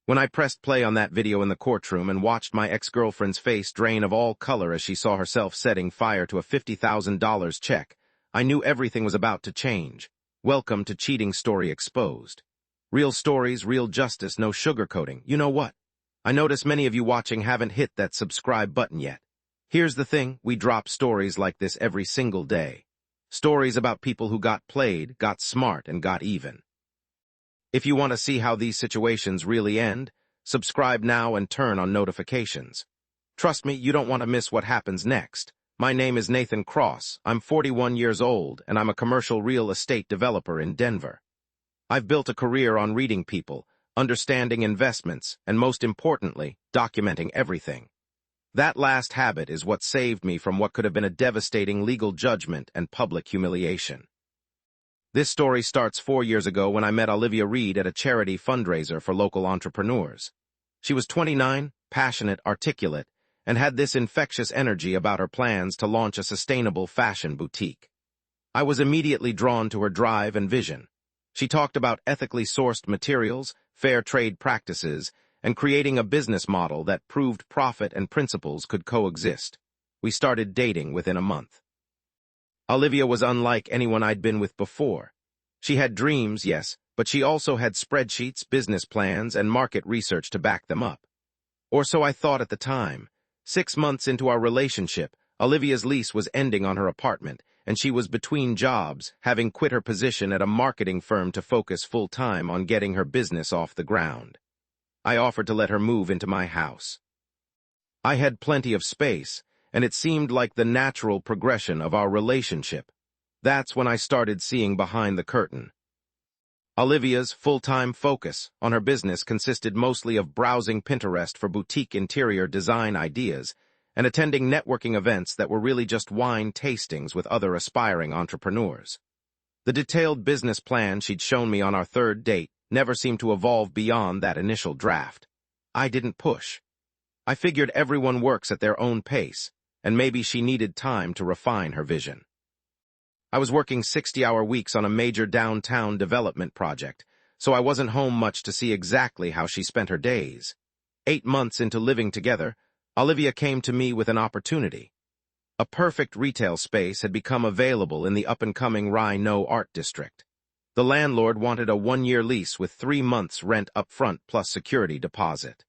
When I pressed play on that video in the courtroom and watched my ex-girlfriend's face drain of all color as she saw herself setting fire to a $50,000 check, I knew everything was about to change. Welcome to Cheating Story Exposed. Real stories, real justice, no sugarcoating. You know what? I notice many of you watching haven't hit that subscribe button yet. Here's the thing, we drop stories like this every single day. Stories about people who got played, got smart, and got even. If you want to see how these situations really end, subscribe now and turn on notifications. Trust me, you don't want to miss what happens next. My name is Nathan Cross, I'm 41 years old, and I'm a commercial real estate developer in Denver. I've built a career on reading people, understanding investments, and most importantly, documenting everything. That last habit is what saved me from what could have been a devastating legal judgment and public humiliation. This story starts 4 years ago when I met Olivia Reed at a charity fundraiser for local entrepreneurs. She was 29, passionate, articulate, and had this infectious energy about her plans to launch a sustainable fashion boutique. I was immediately drawn to her drive and vision. She talked about ethically sourced materials, fair trade practices, and creating a business model that proved profit and principles could coexist. We started dating within a month. Olivia was unlike anyone I'd been with before. She had dreams, yes, but she also had spreadsheets, business plans, and market research to back them up. Or so I thought at the time. 6 months into our relationship, Olivia's lease was ending on her apartment, and she was between jobs, having quit her position at a marketing firm to focus full-time on getting her business off the ground. I offered to let her move into my house. I had plenty of space, and it seemed like the natural progression of our relationship. That's when I started seeing behind the curtain. Olivia's full-time focus on her business consisted mostly of browsing Pinterest for boutique interior design ideas and attending networking events that were really just wine tastings with other aspiring entrepreneurs. The detailed business plan she'd shown me on our third date never seemed to evolve beyond that initial draft. I didn't push. I figured everyone works at their own pace, and maybe she needed time to refine her vision. I was working 60-hour weeks on a major downtown development project, so I wasn't home much to see exactly how she spent her days. 8 months into living together, Olivia came to me with an opportunity. A perfect retail space had become available in the up-and-coming Rhino Art District. The landlord wanted a 1-year lease with 3 months rent up front plus security deposit.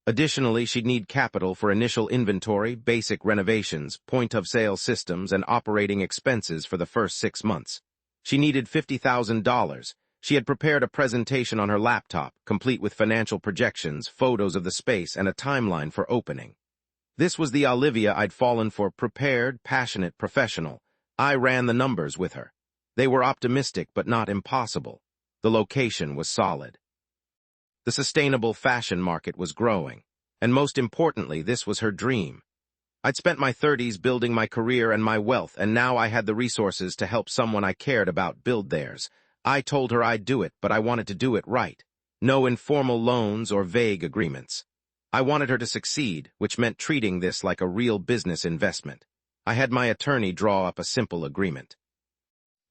Additionally, she'd need capital for initial inventory, basic renovations, point-of-sale systems, and operating expenses for the first 6 months. She needed $50,000. She had prepared a presentation on her laptop, complete with financial projections, photos of the space, and a timeline for opening. This was the Olivia I'd fallen for: prepared, passionate, professional. I ran the numbers with her. They were optimistic but not impossible. The location was solid. The sustainable fashion market was growing, and most importantly, this was her dream. I'd spent my 30s building my career and my wealth, and now I had the resources to help someone I cared about build theirs. I told her I'd do it, but I wanted to do it right. No informal loans or vague agreements. I wanted her to succeed, which meant treating this like a real business investment. I had my attorney draw up a simple agreement.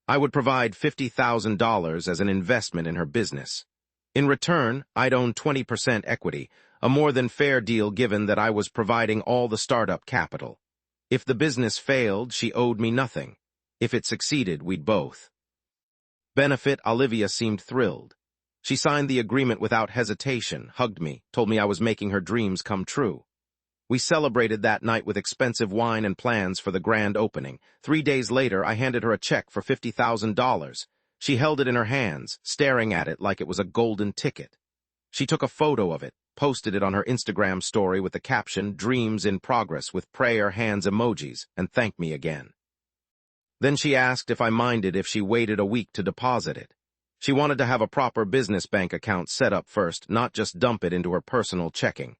I would provide $50,000 as an investment in her business. In return, I'd own 20% equity, a more than fair deal given that I was providing all the startup capital. If the business failed, she owed me nothing. If it succeeded, we'd both benefit. Olivia seemed thrilled. She signed the agreement without hesitation, hugged me, told me I was making her dreams come true. We celebrated that night with expensive wine and plans for the grand opening. 3 days later, I handed her a check for $50,000. She held it in her hands, staring at it like it was a golden ticket. She took a photo of it, posted it on her Instagram story with the caption, "Dreams in progress," with prayer hands emojis, and thanked me again. Then she asked if I minded if she waited a week to deposit it. She wanted to have a proper business bank account set up first, not just dump it into her personal checking.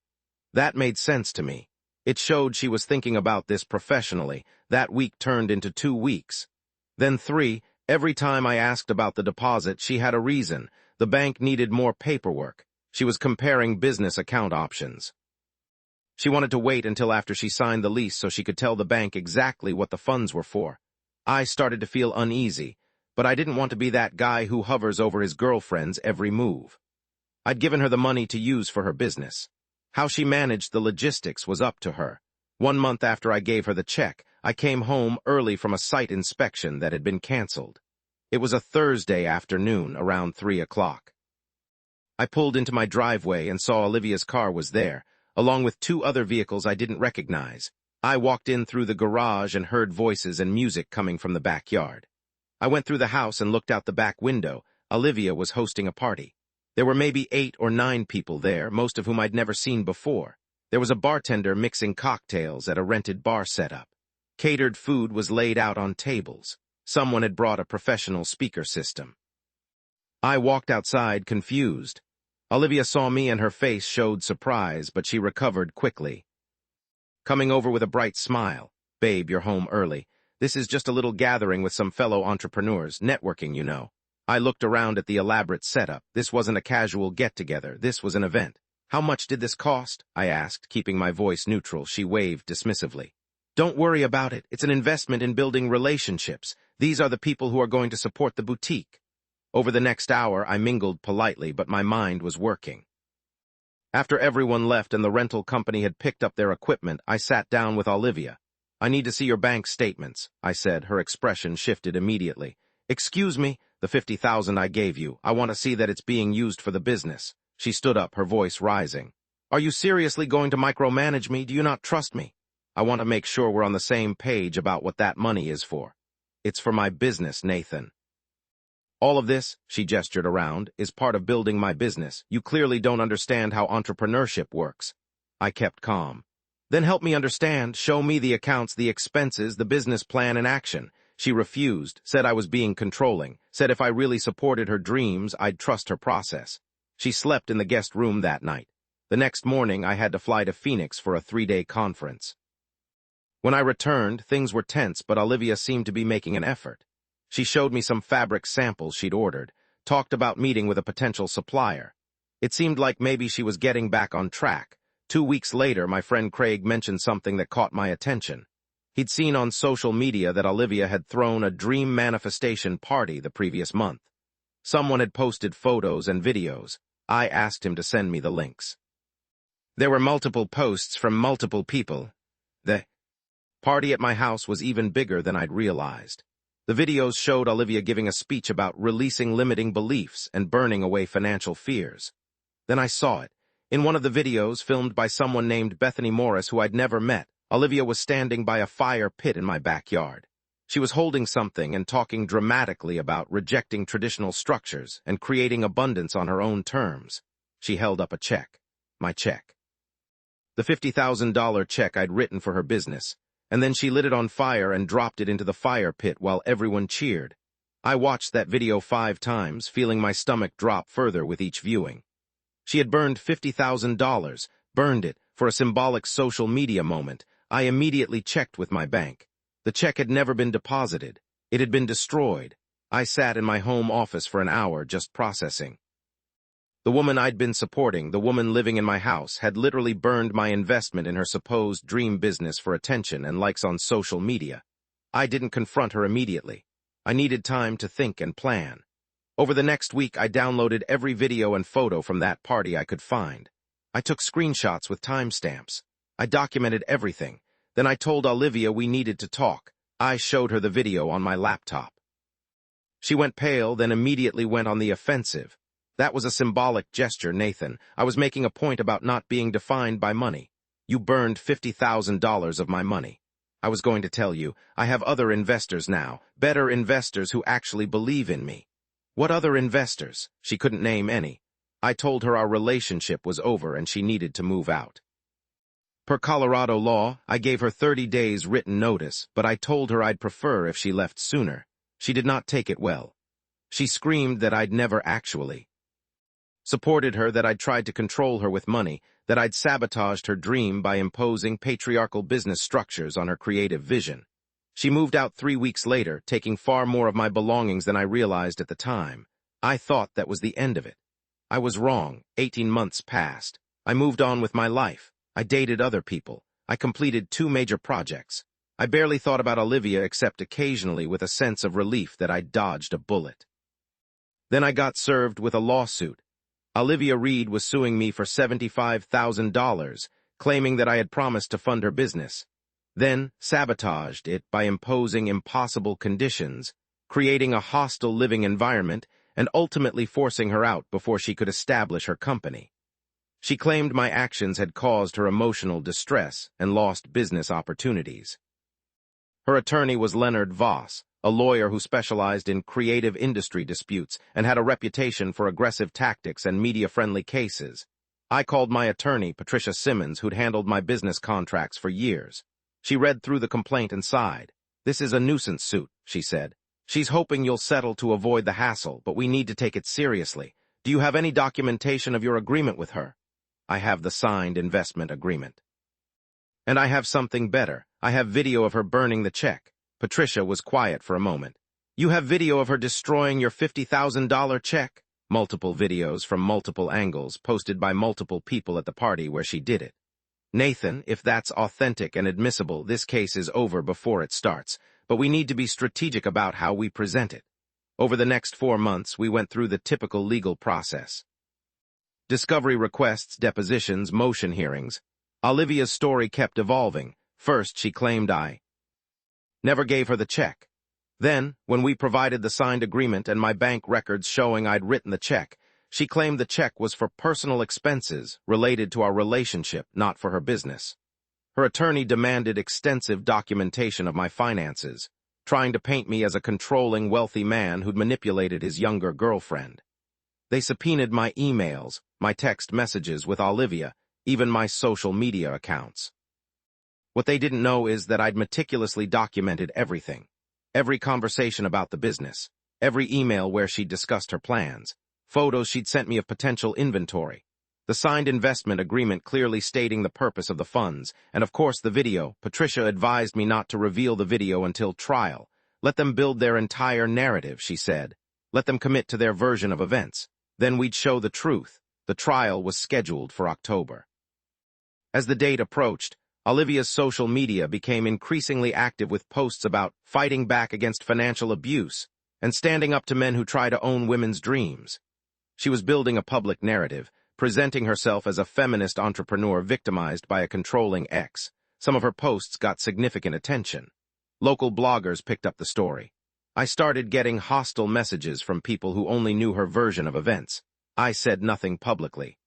That made sense to me. It showed she was thinking about this professionally. That week turned into 2 weeks. Then 3. Every time I asked about the deposit, she had a reason. The bank needed more paperwork. She was comparing business account options. She wanted to wait until after she signed the lease so she could tell the bank exactly what the funds were for. I started to feel uneasy, but I didn't want to be that guy who hovers over his girlfriend's every move. I'd given her the money to use for her business. How she managed the logistics was up to her. 1 month after I gave her the check, I came home early from a site inspection that had been canceled. It was a Thursday afternoon, around 3 o'clock. I pulled into my driveway and saw Olivia's car was there, along with 2 other vehicles I didn't recognize. I walked in through the garage and heard voices and music coming from the backyard. I went through the house and looked out the back window. Olivia was hosting a party. There were maybe 8 or 9 people there, most of whom I'd never seen before. There was a bartender mixing cocktails at a rented bar setup. Catered food was laid out on tables. Someone had brought a professional speaker system. I walked outside, confused. Olivia saw me and her face showed surprise, but she recovered quickly. Coming over with a bright smile. "Babe, you're home early. This is just a little gathering with some fellow entrepreneurs, networking, you know." I looked around at the elaborate setup. This wasn't a casual get-together. This was an event. "How much did this cost?" I asked, keeping my voice neutral. She waved dismissively. "Don't worry about it. It's an investment in building relationships. These are the people who are going to support the boutique." Over the next hour, I mingled politely, but my mind was working. After everyone left and the rental company had picked up their equipment, I sat down with Olivia. "I need to see your bank statements," I said. Her expression shifted immediately. "Excuse me, the $50,000 I gave you. I want to see that it's being used for the business." She stood up, her voice rising. "Are you seriously going to micromanage me? Do you not trust me? I want to make sure we're on the same page about what that money is for." "It's for my business, Nathan." "All of this," she gestured around, "is part of building my business. You clearly don't understand how entrepreneurship works." I kept calm. "Then help me understand. Show me the accounts, the expenses, the business plan in action." She refused, said I was being controlling, said if I really supported her dreams, I'd trust her process. She slept in the guest room that night. The next morning, I had to fly to Phoenix for a 3-day conference. When I returned, things were tense, but Olivia seemed to be making an effort. She showed me some fabric samples she'd ordered, talked about meeting with a potential supplier. It seemed like maybe she was getting back on track. 2 weeks later, my friend Craig mentioned something that caught my attention. He'd seen on social media that Olivia had thrown a dream manifestation party the previous month. Someone had posted photos and videos. I asked him to send me the links. There were multiple posts from multiple people. The party at my house was even bigger than I'd realized. The videos showed Olivia giving a speech about releasing limiting beliefs and burning away financial fears. Then I saw it. In one of the videos, filmed by someone named Bethany Morris, who I'd never met, Olivia was standing by a fire pit in my backyard. She was holding something and talking dramatically about rejecting traditional structures and creating abundance on her own terms. She held up a check. My check. The $50,000 check I'd written for her business. And then she lit it on fire and dropped it into the fire pit while everyone cheered. I watched that video 5 times, feeling my stomach drop further with each viewing. She had burned $50,000, burned it, for a symbolic social media moment. I immediately checked with my bank. The check had never been deposited. It had been destroyed. I sat in my home office for an hour just processing. The woman I'd been supporting, the woman living in my house, had literally burned my investment in her supposed dream business for attention and likes on social media. I didn't confront her immediately. I needed time to think and plan. Over the next week, I downloaded every video and photo from that party I could find. I took screenshots with timestamps. I documented everything. Then I told Olivia we needed to talk. I showed her the video on my laptop. She went pale, then immediately went on the offensive. That was a symbolic gesture, Nathan. I was making a point about not being defined by money. You burned $50,000 of my money. I was going to tell you, I have other investors now, better investors who actually believe in me. What other investors? She couldn't name any. I told her our relationship was over and she needed to move out. Per Colorado law, I gave her 30 days written notice, but I told her I'd prefer if she left sooner. She did not take it well. She screamed that I'd never actually supported her, that I'd tried to control her with money, that I'd sabotaged her dream by imposing patriarchal business structures on her creative vision. She moved out 3 weeks later, taking far more of my belongings than I realized at the time. I thought that was the end of it. I was wrong. 18 months passed. I moved on with my life. I dated other people. I completed 2 major projects. I barely thought about Olivia except occasionally with a sense of relief that I'd dodged a bullet. Then I got served with a lawsuit. Olivia Reed was suing me for $75,000, claiming that I had promised to fund her business, then sabotaged it by imposing impossible conditions, creating a hostile living environment, and ultimately forcing her out before she could establish her company. She claimed my actions had caused her emotional distress and lost business opportunities. Her attorney was Leonard Voss, a lawyer who specialized in creative industry disputes and had a reputation for aggressive tactics and media-friendly cases. I called my attorney, Patricia Simmons, who'd handled my business contracts for years. She read through the complaint and sighed. "This is a nuisance suit," she said. "She's hoping you'll settle to avoid the hassle, but we need to take it seriously. Do you have any documentation of your agreement with her?" "I have the signed investment agreement." "And I have something better. I have video of her burning the check." Patricia was quiet for a moment. "You have video of her destroying your $50,000 check?" Multiple videos from multiple angles posted by multiple people at the party where she did it. "Nathan, if that's authentic and admissible, this case is over before it starts, but we need to be strategic about how we present it." Over the next 4 months, we went through the typical legal process. Discovery requests, depositions, motion hearings. Olivia's story kept evolving. First, she claimed I never gave her the check. Then, when we provided the signed agreement and my bank records showing I'd written the check, she claimed the check was for personal expenses related to our relationship, not for her business. Her attorney demanded extensive documentation of my finances, trying to paint me as a controlling, wealthy man who'd manipulated his younger girlfriend. They subpoenaed my emails, my text messages with Olivia, even my social media accounts. What they didn't know is that I'd meticulously documented everything. Every conversation about the business, every email where she'd discussed her plans, photos she'd sent me of potential inventory, the signed investment agreement clearly stating the purpose of the funds, and of course the video. Patricia advised me not to reveal the video until trial. "Let them build their entire narrative," she said. "Let them commit to their version of events. Then we'd show the truth." The trial was scheduled for October. As the date approached, Olivia's social media became increasingly active with posts about fighting back against financial abuse and standing up to men who try to own women's dreams. She was building a public narrative, presenting herself as a feminist entrepreneur victimized by a controlling ex. Some of her posts got significant attention. Local bloggers picked up the story. I started getting hostile messages from people who only knew her version of events. I said nothing publicly.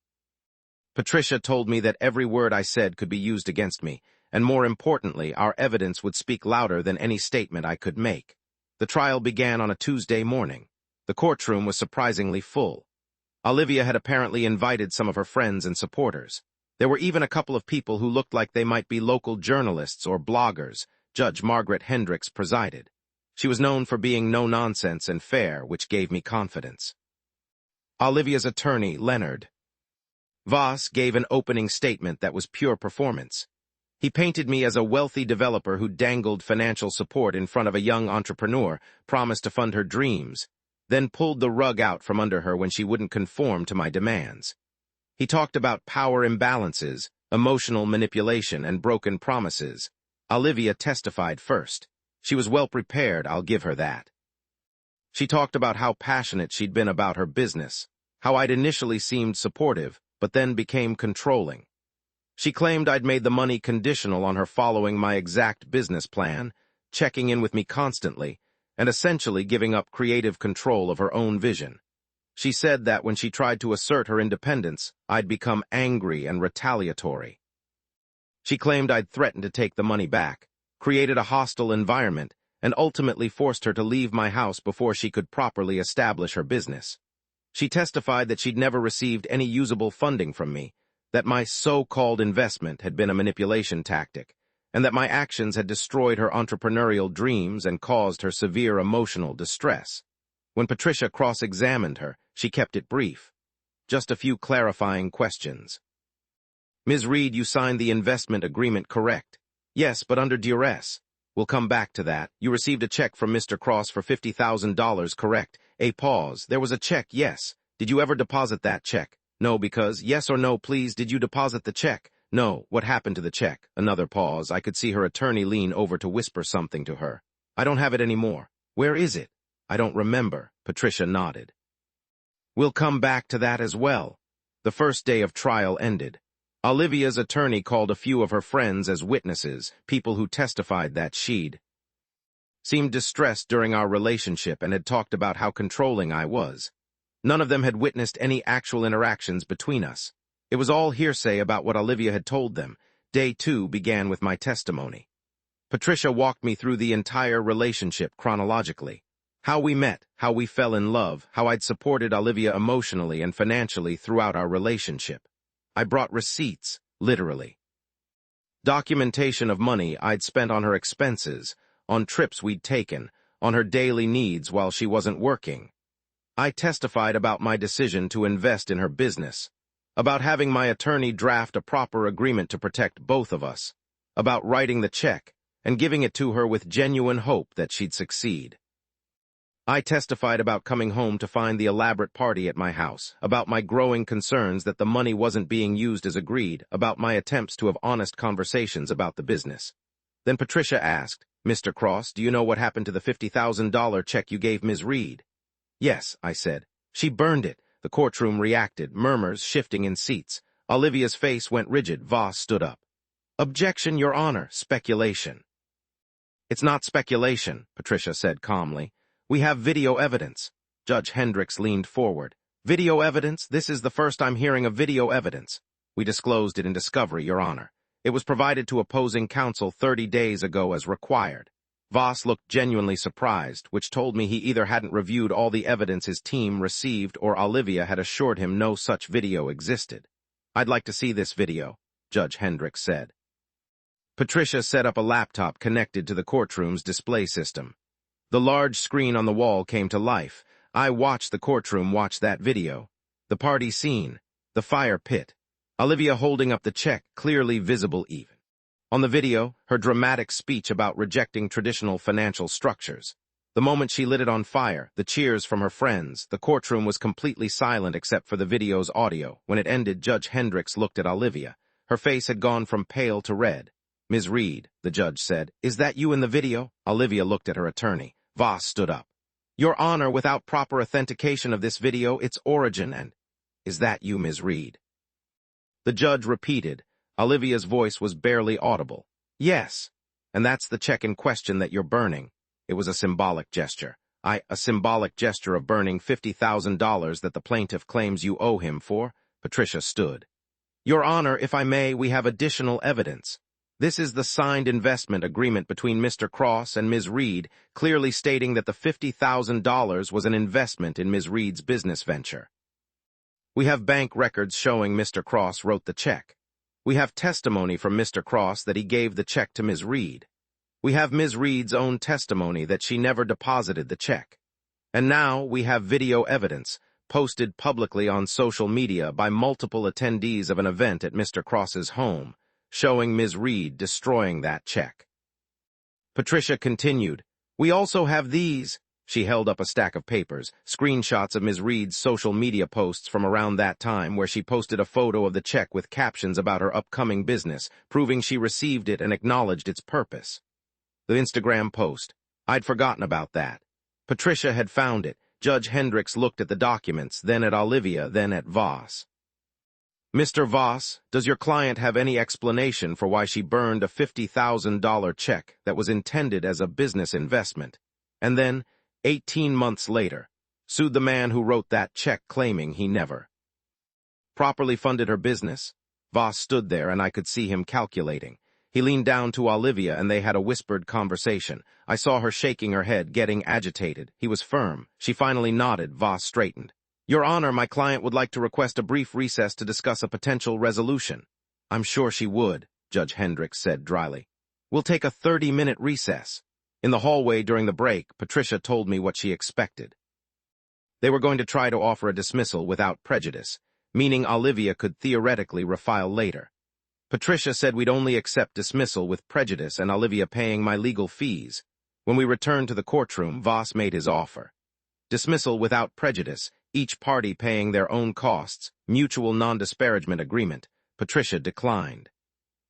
Patricia told me that every word I said could be used against me, and more importantly, our evidence would speak louder than any statement I could make. The trial began on a Tuesday morning. The courtroom was surprisingly full. Olivia had apparently invited some of her friends and supporters. There were even a couple of people who looked like they might be local journalists or bloggers. Judge Margaret Hendricks presided. She was known for being no-nonsense and fair, which gave me confidence. Olivia's attorney, Leonard Voss, gave an opening statement that was pure performance. He painted me as a wealthy developer who dangled financial support in front of a young entrepreneur, promised to fund her dreams, then pulled the rug out from under her when she wouldn't conform to my demands. He talked about power imbalances, emotional manipulation, and broken promises. Olivia testified first. She was well prepared, I'll give her that. She talked about how passionate she'd been about her business, how I'd initially seemed supportive, but then became controlling. She claimed I'd made the money conditional on her following my exact business plan, checking in with me constantly, and essentially giving up creative control of her own vision. She said that when she tried to assert her independence, I'd become angry and retaliatory. She claimed I'd threatened to take the money back, created a hostile environment, and ultimately forced her to leave my house before she could properly establish her business. She testified that she'd never received any usable funding from me, that my so-called investment had been a manipulation tactic, and that my actions had destroyed her entrepreneurial dreams and caused her severe emotional distress. When Patricia cross-examined her, she kept it brief. Just a few clarifying questions. "Ms. Reed, you signed the investment agreement, correct?" "Yes, but under duress." "We'll come back to that. You received a check from Mr. Cross for $50,000, correct?" A pause. "There was a check, yes. Did you ever deposit that check?" "No, because..." "Yes or no, please, did you deposit the check?" "No." "What happened to the check?" Another pause. I could see her attorney lean over to whisper something to her. "I don't have it anymore." "Where is it?" "I don't remember." Patricia nodded. We'll come back to that as well. The first day of trial ended. Olivia's attorney called a few of her friends as witnesses, people who testified that she'd seemed distressed during our relationship and had talked about how controlling I was. None of them had witnessed any actual interactions between us. It was all hearsay about what Olivia had told them. Day 2 began with my testimony. Patricia walked me through the entire relationship chronologically. How we met, how we fell in love, how I'd supported Olivia emotionally and financially throughout our relationship. I brought receipts, literally. Documentation of money I'd spent on her expenses, on trips we'd taken, on her daily needs while she wasn't working. I testified about my decision to invest in her business, about having my attorney draft a proper agreement to protect both of us, about writing the check and giving it to her with genuine hope that she'd succeed. I testified about coming home to find the elaborate party at my house, about my growing concerns that the money wasn't being used as agreed, about my attempts to have honest conversations about the business. Then Patricia asked, "Mr. Cross, do you know what happened to the $50,000 check you gave Ms. Reed?" "Yes," I said. "She burned it." The courtroom reacted, murmurs shifting in seats. Olivia's face went rigid. Voss stood up. "Objection, Your Honor. Speculation." "It's not speculation," Patricia said calmly. "We have video evidence." Judge Hendricks leaned forward. "Video evidence? This is the first I'm hearing of video evidence." "We disclosed it in discovery, Your Honor. It was provided to opposing counsel 30 days ago as required." Voss looked genuinely surprised, which told me he either hadn't reviewed all the evidence his team received or Olivia had assured him no such video existed. "I'd like to see this video," Judge Hendricks said. Patricia set up a laptop connected to the courtroom's display system. The large screen on the wall came to life. I watched the courtroom watch that video. The party scene, the fire pit, Olivia holding up the check, clearly visible even. On the video, her dramatic speech about rejecting traditional financial structures. The moment she lit it on fire, the cheers from her friends, the courtroom was completely silent except for the video's audio. When it ended, Judge Hendricks looked at Olivia. Her face had gone from pale to red. "Ms. Reed," the judge said, "is that you in the video?" Olivia looked at her attorney. Voss stood up. "Your Honor, without proper authentication of this video, its origin and—" "Is that you, Ms. Reed?" The judge repeated. Olivia's voice was barely audible. "Yes, and that's the check in question that you're burning." It was a symbolic gesture. A symbolic gesture of burning $50,000 that the plaintiff claims you owe him for." Patricia stood. "Your Honor, if I may, we have additional evidence. This is the signed investment agreement between Mr. Cross and Ms. Reed, clearly stating that the $50,000 was an investment in Ms. Reed's business venture. We have bank records showing Mr. Cross wrote the check. We have testimony from Mr. Cross that he gave the check to Ms. Reed. We have Ms. Reed's own testimony that she never deposited the check. And now we have video evidence, posted publicly on social media by multiple attendees of an event at Mr. Cross's home, showing Ms. Reed destroying that check." Patricia continued, "We also have these." She held up a stack of papers, screenshots of Ms. Reed's social media posts from around that time where she posted a photo of the check with captions about her upcoming business, proving she received it and acknowledged its purpose. The Instagram post. I'd forgotten about that. Patricia had found it. Judge Hendricks looked at the documents, then at Olivia, then at Voss. "Mr. Voss, does your client have any explanation for why she burned a $50,000 check that was intended as a business investment, and then, 18 months later, sued the man who wrote that check claiming he never properly funded her business?" Voss stood there and I could see him calculating. He leaned down to Olivia and they had a whispered conversation. I saw her shaking her head, getting agitated. He was firm. She finally nodded. Voss straightened. "Your Honor, my client would like to request a brief recess to discuss a potential resolution." "I'm sure she would," Judge Hendricks said dryly. "We'll take a 30-minute recess." In the hallway during the break, Patricia told me what she expected. They were going to try to offer a dismissal without prejudice, meaning Olivia could theoretically refile later. Patricia said we'd only accept dismissal with prejudice and Olivia paying my legal fees. When we returned to the courtroom, Voss made his offer. Dismissal without prejudice, each party paying their own costs, mutual non-disparagement agreement. Patricia declined.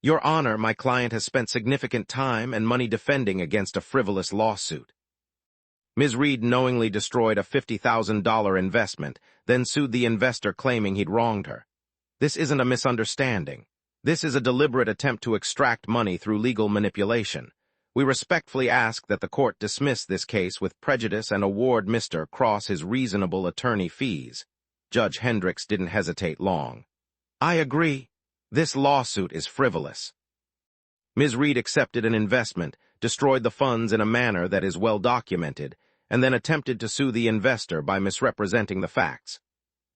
"Your Honor, my client has spent significant time and money defending against a frivolous lawsuit." Ms. Reed knowingly destroyed a $50,000 investment, then sued the investor claiming he'd wronged her. This isn't a misunderstanding. This is a deliberate attempt to extract money through legal manipulation. We respectfully ask that the court dismiss this case with prejudice and award Mr. Cross his reasonable attorney fees. Judge Hendricks didn't hesitate long. I agree. This lawsuit is frivolous. Ms. Reed accepted an investment, destroyed the funds in a manner that is well documented, and then attempted to sue the investor by misrepresenting the facts.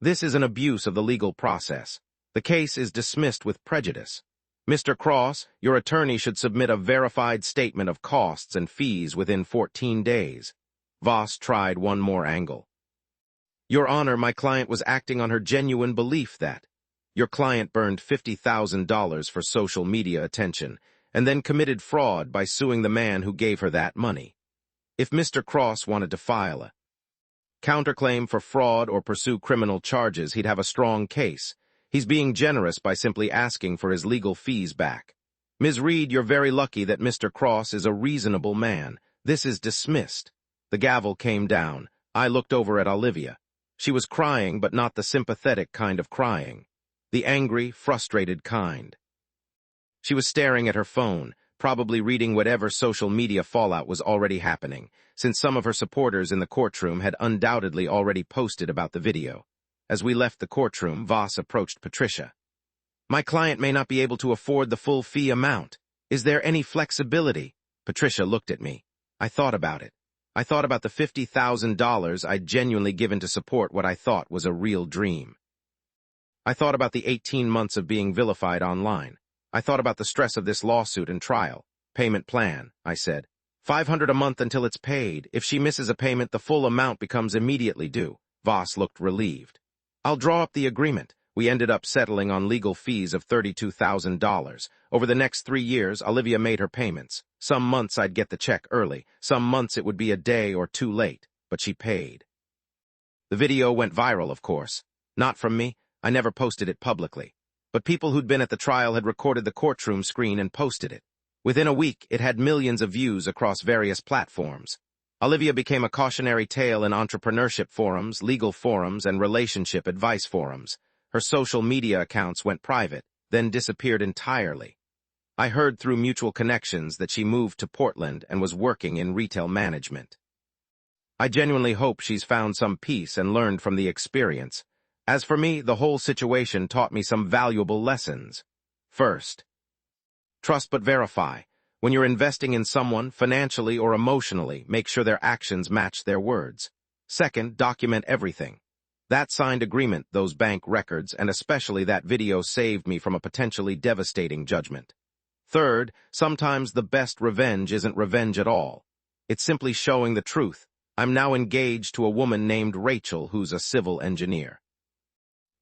This is an abuse of the legal process. The case is dismissed with prejudice. Mr. Cross, your attorney should submit a verified statement of costs and fees within 14 days. Voss tried one more angle. Your Honor, my client was acting on her genuine belief that your client burned $50,000 for social media attention and then committed fraud by suing the man who gave her that money. If Mr. Cross wanted to file a counterclaim for fraud or pursue criminal charges, he'd have a strong case. He's being generous by simply asking for his legal fees back. Ms. Reed, you're very lucky that Mr. Cross is a reasonable man. This is dismissed. The gavel came down. I looked over at Olivia. She was crying, but not the sympathetic kind of crying. The angry, frustrated kind. She was staring at her phone, probably reading whatever social media fallout was already happening, since some of her supporters in the courtroom had undoubtedly already posted about the video. As we left the courtroom, Voss approached Patricia. My client may not be able to afford the full fee amount. Is there any flexibility? Patricia looked at me. I thought about it. I thought about the $50,000 I'd genuinely given to support what I thought was a real dream. I thought about the 18 months of being vilified online. I thought about the stress of this lawsuit and trial. Payment plan, I said. $500 a month until it's paid. If she misses a payment, the full amount becomes immediately due. Voss looked relieved. I'll draw up the agreement. We ended up settling on legal fees of $32,000. Over the next 3 years, Olivia made her payments. Some months I'd get the check early. Some months it would be a day or two late, but she paid. The video went viral, of course. Not from me. I never posted it publicly. But people who'd been at the trial had recorded the courtroom screen and posted it. Within a week, it had millions of views across various platforms. Olivia became a cautionary tale in entrepreneurship forums, legal forums, and relationship advice forums. Her social media accounts went private, then disappeared entirely. I heard through mutual connections that she moved to Portland and was working in retail management. I genuinely hope she's found some peace and learned from the experience. As for me, the whole situation taught me some valuable lessons. First, trust but verify. When you're investing in someone, financially or emotionally, make sure their actions match their words. Second, document everything. That signed agreement, those bank records, and especially that video saved me from a potentially devastating judgment. Third, sometimes the best revenge isn't revenge at all. It's simply showing the truth. I'm now engaged to a woman named Rachel who's a civil engineer.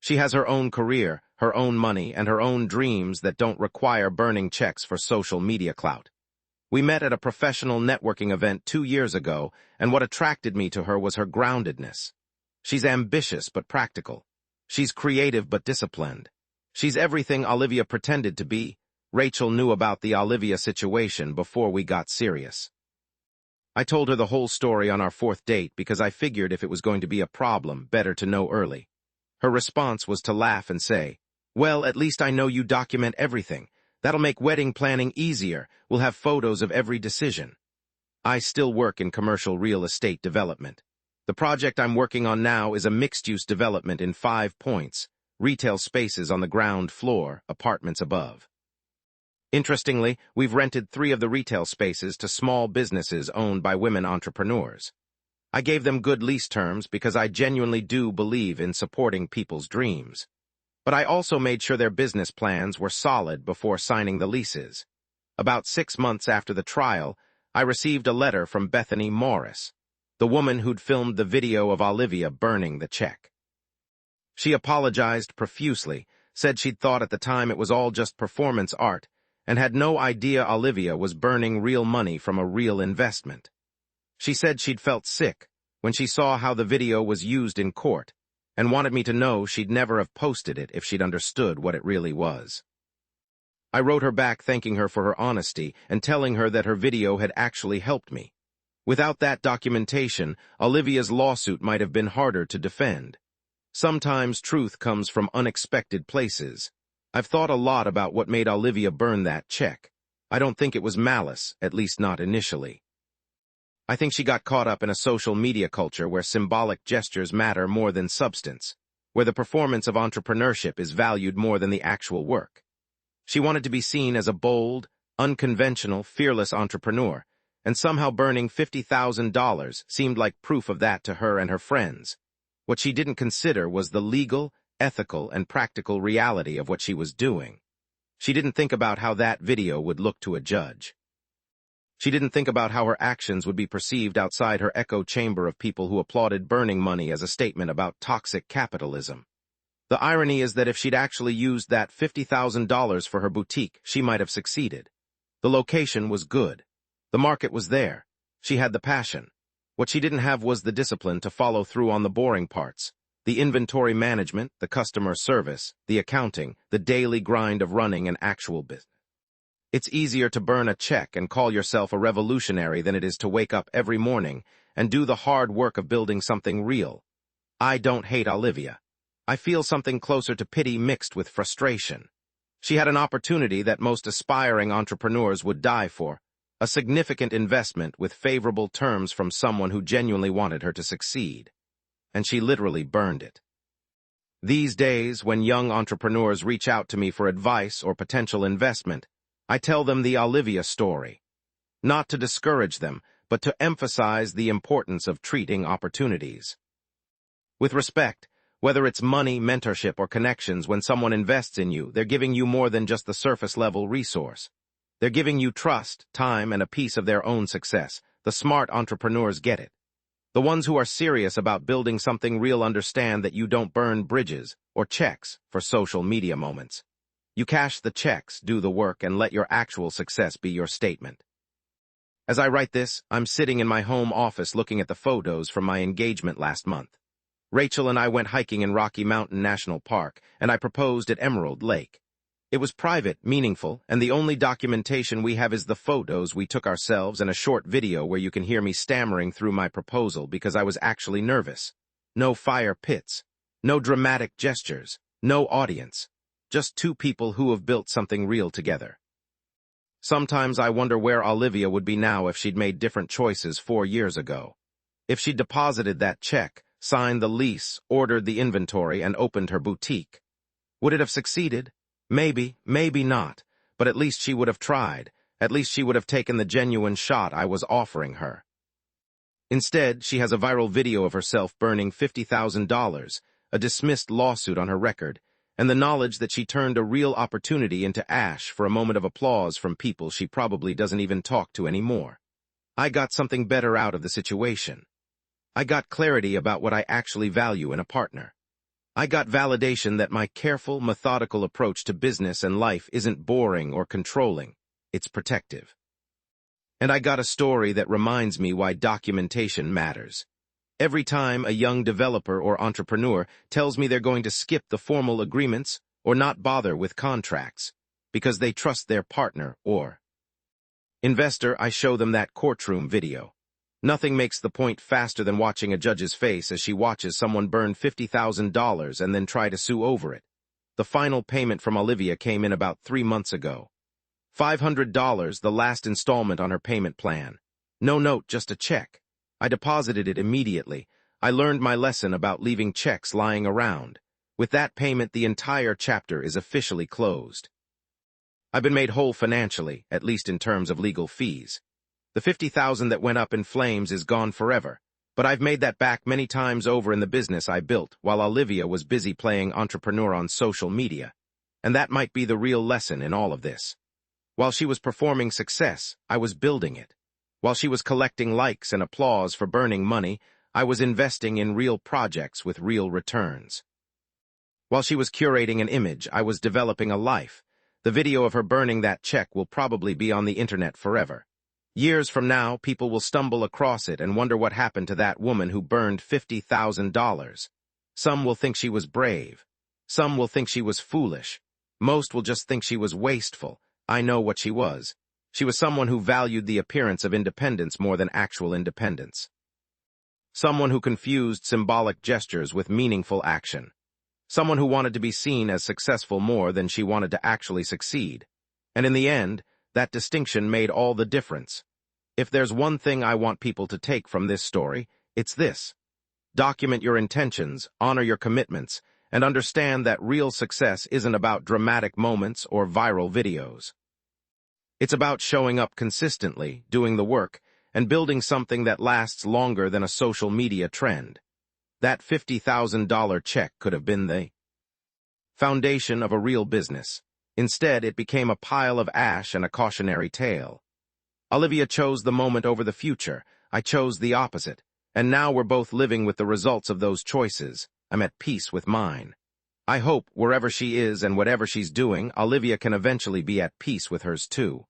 She has her own career, her own money, and her own dreams that don't require burning checks for social media clout. We met at a professional networking event 2 years ago, and what attracted me to her was her groundedness. She's ambitious but practical. She's creative but disciplined. She's everything Olivia pretended to be. Rachel knew about the Olivia situation before we got serious. I told her the whole story on our 4th date because I figured if it was going to be a problem, better to know early. Her response was to laugh and say, well, at least I know you document everything. That'll make wedding planning easier. We'll have photos of every decision. I still work in commercial real estate development. The project I'm working on now is a mixed-use development in 5 points, retail spaces on the ground floor, apartments above. Interestingly, we've rented 3 of the retail spaces to small businesses owned by women entrepreneurs. I gave them good lease terms because I genuinely do believe in supporting people's dreams. But I also made sure their business plans were solid before signing the leases. About 6 months after the trial, I received a letter from Bethany Morris, the woman who'd filmed the video of Olivia burning the check. She apologized profusely, said she'd thought at the time it was all just performance art, and had no idea Olivia was burning real money from a real investment. She said she'd felt sick when she saw how the video was used in court, and wanted me to know she'd never have posted it if she'd understood what it really was. I wrote her back thanking her for her honesty and telling her that her video had actually helped me. Without that documentation, Olivia's lawsuit might have been harder to defend. Sometimes truth comes from unexpected places. I've thought a lot about what made Olivia burn that check. I don't think it was malice, at least not initially. I think she got caught up in a social media culture where symbolic gestures matter more than substance, where the performance of entrepreneurship is valued more than the actual work. She wanted to be seen as a bold, unconventional, fearless entrepreneur, and somehow burning $50,000 seemed like proof of that to her and her friends. What she didn't consider was the legal, ethical, and practical reality of what she was doing. She didn't think about how that video would look to a judge. She didn't think about how her actions would be perceived outside her echo chamber of people who applauded burning money as a statement about toxic capitalism. The irony is that if she'd actually used that $50,000 for her boutique, she might have succeeded. The location was good. The market was there. She had the passion. What she didn't have was the discipline to follow through on the boring parts. The inventory management, the customer service, the accounting, the daily grind of running an actual business. It's easier to burn a check and call yourself a revolutionary than it is to wake up every morning and do the hard work of building something real. I don't hate Olivia. I feel something closer to pity mixed with frustration. She had an opportunity that most aspiring entrepreneurs would die for, a significant investment with favorable terms from someone who genuinely wanted her to succeed. And she literally burned it. These days, when young entrepreneurs reach out to me for advice or potential investment, I tell them the Olivia story. Not to discourage them, but to emphasize the importance of treating opportunities with respect. Whether it's money, mentorship, or connections, when someone invests in you, they're giving you more than just the surface-level resource. They're giving you trust, time, and a piece of their own success. The smart entrepreneurs get it. The ones who are serious about building something real understand that you don't burn bridges or checks for social media moments. You cash the checks, do the work, and let your actual success be your statement. As I write this, I'm sitting in my home office looking at the photos from my engagement last month. Rachel and I went hiking in Rocky Mountain National Park, and I proposed at Emerald Lake. It was private, meaningful, and the only documentation we have is the photos we took ourselves and a short video where you can hear me stammering through my proposal because I was actually nervous. No fire pits, no dramatic gestures, no audience. Just two people who have built something real together. Sometimes I wonder where Olivia would be now if she'd made different choices 4 years ago. If she'd deposited that check, signed the lease, ordered the inventory, and opened her boutique. Would it have succeeded? Maybe, maybe not, but at least she would have tried. At least she would have taken the genuine shot I was offering her. Instead, she has a viral video of herself burning $50,000, a dismissed lawsuit on her record, and the knowledge that she turned a real opportunity into ash for a moment of applause from people she probably doesn't even talk to anymore. I got something better out of the situation. I got clarity about what I actually value in a partner. I got validation that my careful, methodical approach to business and life isn't boring or controlling, it's protective. And I got a story that reminds me why documentation matters. Every time a young developer or entrepreneur tells me they're going to skip the formal agreements or not bother with contracts because they trust their partner or investor, I show them that Courtroom video. Nothing makes the point faster than watching a judge's face as she watches someone burn $50,000 and then try to sue over it. The final payment from Olivia came in about 3 months ago. $500, the last installment on her payment plan. No note, just a check. I deposited it immediately. I learned my lesson about leaving checks lying around. With that payment, the entire chapter is officially closed. I've been made whole financially, at least in terms of legal fees. The $50,000 that went up in flames is gone forever, but I've made that back many times over in the business I built while Olivia was busy playing entrepreneur on social media. And that might be the real lesson in all of this. While she was performing success, I was building it. While she was collecting likes and applause for burning money, I was investing in real projects with real returns. While she was curating an image, I was developing a life. The video of her burning that check will probably be on the internet forever. Years from now, people will stumble across it and wonder what happened to that woman who burned $50,000. Some will think she was brave. Some will think she was foolish. Most will just think she was wasteful. I know what she was. She was someone who valued the appearance of independence more than actual independence. Someone who confused symbolic gestures with meaningful action. Someone who wanted to be seen as successful more than she wanted to actually succeed. And in the end, that distinction made all the difference. If there's one thing I want people to take from this story, it's this. Document your intentions, honor your commitments, and understand that real success isn't about dramatic moments or viral videos. It's about showing up consistently, doing the work, and building something that lasts longer than a social media trend. That $50,000 check could have been the foundation of a real business. Instead, it became a pile of ash and a cautionary tale. Olivia chose the moment over the future. I chose the opposite. And now we're both living with the results of those choices. I'm at peace with mine. I hope, wherever she is and whatever she's doing, Olivia can eventually be at peace with hers too.